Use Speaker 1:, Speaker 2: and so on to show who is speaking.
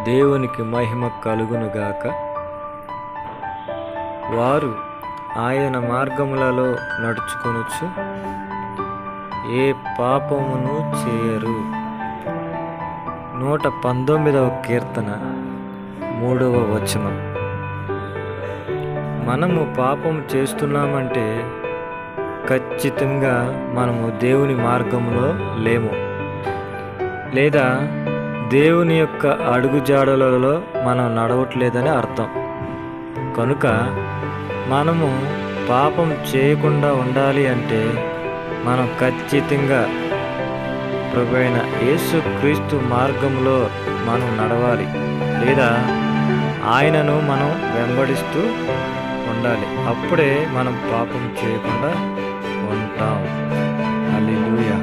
Speaker 1: దేవునికి మహిమ కలుగునుగాక. వారు ఆయన మార్గములలో నడుచుకొనుచు ఏ పాపమును చేయరు. 119వ కీర్తన 3వ వచనం. మనము పాపం చేస్తున్నామంటే ఖచ్చితంగా మనము దేవుని మార్గంలో లేము, లేదా దేవుని యొక్క అడుగుజాడలలో మనం నడవట్లేదని అర్థం. కనుక మనము పాపం చేయకుండా ఉండాలి అంటే మనం ఖచ్చితంగా ప్రభువైన యేసుక్రీస్తు మార్గంలో మనం నడవాలి, లేదా ఆయనను మనం వెంబడిస్తూ ఉండాలి. అప్పుడే మనం పాపం చేయకుండా ఉంటాం. హల్లెలూయా.